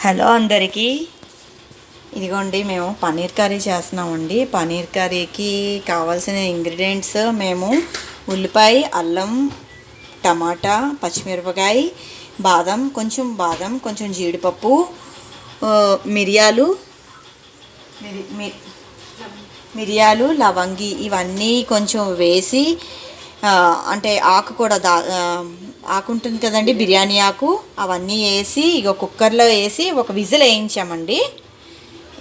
Hello అందరికీ, ఇదిగోండి మేము పన్నీర్ కర్రీ చేస్తున్నామండి. పన్నీర్ కర్రీకి కావాల్సిన ఇంగ్రీడియంట్స్ మేము ఉల్లిపాయ, అల్లం, టమాటా, పచ్చిమిరపకాయ, బాదం, కొంచెం జీడిపప్పు, మిరియాలు, లవంగి ఇవన్నీ కొంచెం వేసి, అంటే ఆకు కూడా ఆకు ఉంటుంది కదండి, బిర్యానీ ఆకు, అవన్నీ వేసి ఇక కుక్కర్లో వేసి ఒక విజిల్ వేయించామండి.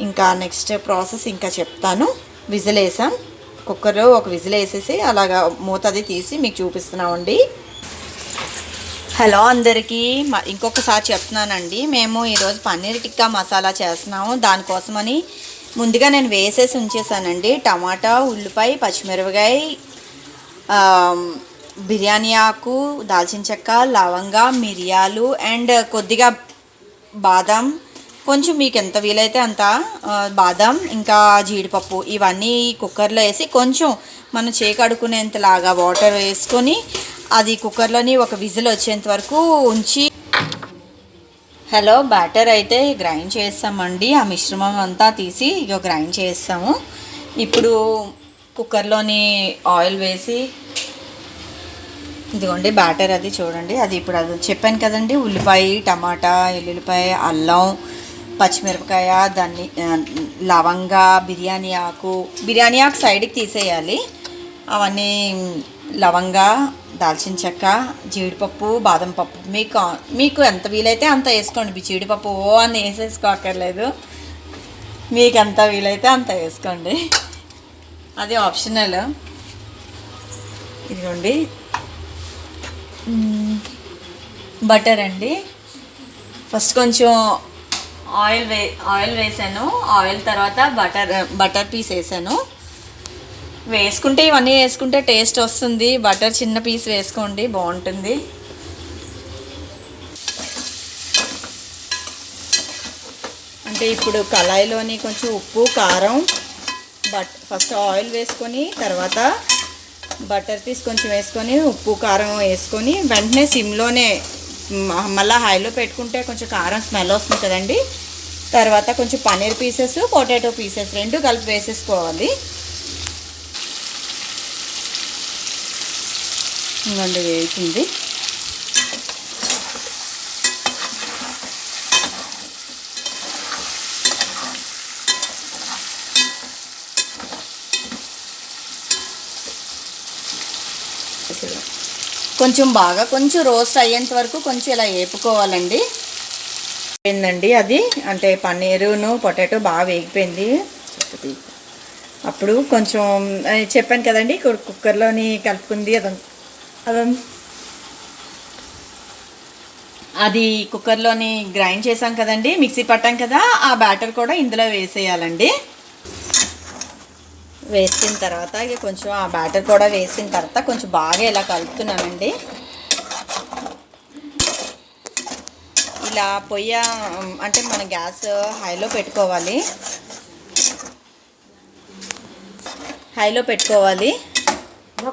ఇంకా నెక్స్ట్ ప్రాసెస్ ఇంకా చెప్తాను. విజిల్ వేసాం, కుక్కర్లో ఒక విజిల్ వేసేసి అలాగా మూతది తీసి మీకు చూపిస్తున్నామండి. హలో అందరికీ, ఇంకొకసారి చెప్తున్నానండి. మేము ఈరోజు పన్నీర్ టిక్కా మసాలా చేస్తున్నాము. దానికోసమని ముందుగా నేను వేసేసి ఉంచేసానండి. టమాటా, ఉల్లిపాయ, పచ్చిమిరపకాయ, బిర్యానీ ఆకు, దాల్చిన చెక్క, లవంగా, మిరియాలు అండ్ కొద్దిగా బాదం, కొంచెం మీకు ఎంత వీలైతే అంత బాదం, ఇంకా జీడిపప్పు ఇవన్నీ కుక్కర్లో వేసి కొంచెం మనం చేకడుకునేంతలాగా వాటర్ వేసుకొని అది కుక్కర్లోని ఒక విజిల్ వచ్చేంత వరకు ఉంచి హలో బ్యాటర్ అయితే గ్రైండ్ చేస్తామండి. ఆ మిశ్రమం అంతా తీసి ఇక గ్రైండ్ చేస్తాము. ఇప్పుడు కుక్కర్లోని ఆయిల్ వేసి ఇదిగోండి బ్యాటర్ అది చూడండి. అది ఇప్పుడు అది చెప్పాను కదండి, ఉల్లిపాయ, టమాటా, ఎల్లుల్లిపాయ, అల్లం, పచ్చిమిరపకాయ, దాన్ని లవంగా, బిర్యానీ ఆకు సైడ్కి తీసేయాలి. అవన్నీ లవంగా, దాల్చిన చెక్క, జీడిపప్పు, బాదం పప్పు మీకు ఎంత వీలైతే అంత వేసుకోండి. జీడిపప్పు అని వేసేసుకోక్కర్లేదు, మీకు ఎంత వీలైతే అంత వేసుకోండి, అది ఆప్షనల్. ఇదిగోండి బటర్ అండి. ఫస్ట్ కొంచెం ఆయిల్ వేసాను. ఆయిల్ తర్వాత బటర్ పీస్ వేసాను. వేసుకుంటే ఇవన్నీ వేసుకుంటే టేస్ట్ వస్తుంది. బటర్ చిన్న పీస్ వేసుకోండి, బాగుంటుంది. అంటే ఇప్పుడు కళాయిలోని కొంచెం ఉప్పు, కారం, ఫస్ట్ ఆయిల్ వేసుకొని తర్వాత బటర్ పీస్ కొంచెం వేసుకొని ఉప్పు, కారం వేసుకొని వెంటనే సిమ్లోనే మళ్ళీ హైలో పెట్టుకుంటే కొంచెం కారం స్మెల్ వస్తుంది కదండి. తర్వాత కొంచెం పన్నీర్ పీసెస్, పొటాటో పీసెస్ రెండు కలిపి వేసేసుకోవాలి. ఇంకొండ వేస్తుంది. కొంచెం రోస్ట్ అయ్యేంత వరకు కొంచెం ఇలా వేపుకోవాలండి. ఏందండి అది అంటే పన్నీరును పొటాటో బాగా వేగిపోయింది. అప్పుడు కొంచెం చెప్పాను కదండి, కుక్కర్లోని కలుపుకుంది అది కుక్కర్లోని గ్రైండ్ చేసాం కదండి, మిక్సీ పట్టాం కదా, ఆ బ్యాటర్ కూడా ఇందులో వేసేయాలండి. వేసిన తర్వాత ఇక కొంచెం ఆ బ్యాటర్ కూడా వేసిన తర్వాత కొంచెం బాగా ఇలా కలుపుతున్నానండి. ఇలా పొయ్యి అంటే మన గ్యాస్ హైలో పెట్టుకోవాలి.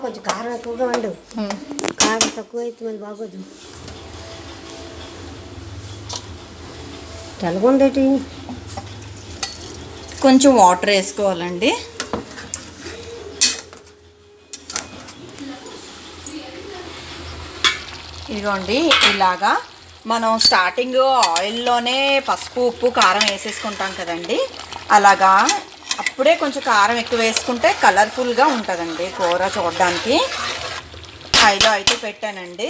కొంచెం కారం ఎక్కువగా వండు, కారం తక్కువ అయితే మళ్ళీ బాగోదు. తెల్లగుండేటి కొంచెం వాటర్ వేసుకోవాలండి. ఇదిగోండి ఇలాగా మనం స్టార్టింగ్ ఆయిల్లోనే పసుపు, ఉప్పు, కారం వేసేసుకుంటాం కదండి. అలాగా అప్పుడే కొంచెం కారం ఎక్కువ వేసుకుంటే కలర్ఫుల్గా ఉంటుందండి కూర చూడడానికి. హైలో అయితే పెట్టానండి.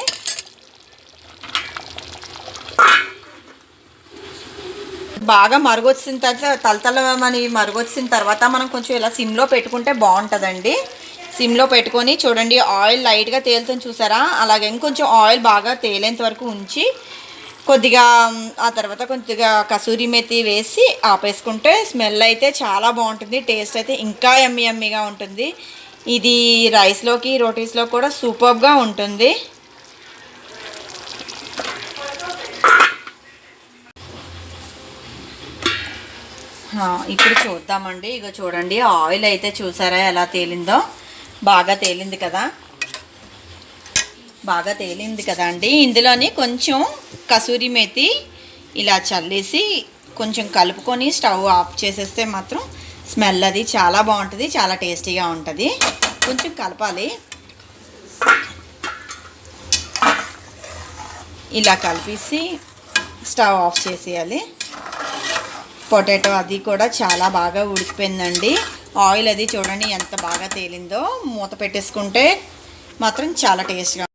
బాగా మరుగొచ్చిన తర్వాత తలతలమని మరుగొచ్చిన తర్వాత మనం కొంచెం ఇలా సిమ్లో పెట్టుకుంటే బాగుంటుందండి. సిమ్లో పెట్టుకొని చూడండి, ఆయిల్ లైట్గా తేలుతుంది చూసారా, అలాగే ఇంకొంచెం ఆయిల్ బాగా తేలేంత వరకు ఉంచి కొద్దిగా ఆ తర్వాత కొద్దిగా కసూరి మెతి వేసి ఆపేసుకుంటే స్మెల్ అయితే చాలా బాగుంటుంది. టేస్ట్ అయితే ఇంకా యమ్మీగా ఉంటుంది. ఇది రైస్లోకి, రోటీస్లో కూడా సూపర్గా ఉంటుంది. ఇప్పుడు చూద్దామండి. ఇక చూడండి, ఆయిల్ అయితే చూసారా ఎలా తేలిందో, బాగా తేలింది కదా అండి. ఇందులోని కొంచెం కసూరి మేతి, ఇలా చల్లేసి కొంచెం కలుపుకొని స్టవ్ ఆఫ్ చేసేస్తే మాత్రం స్మెల్ అది చాలా బాగుంటుంది, చాలా టేస్టీగా ఉంటుంది. కొంచెం కలపాలి. ఇలా కలిపేసి స్టవ్ ఆఫ్ చేసేయాలి. పొటాటో అది కూడా చాలా బాగా ఉడికిపోయిందండి. ఆయిల్ అది చూడండి ఎంత బాగా తేలిందో. మూత పెట్టేసుకుంటే మాత్రం చాలా టేస్ట్గా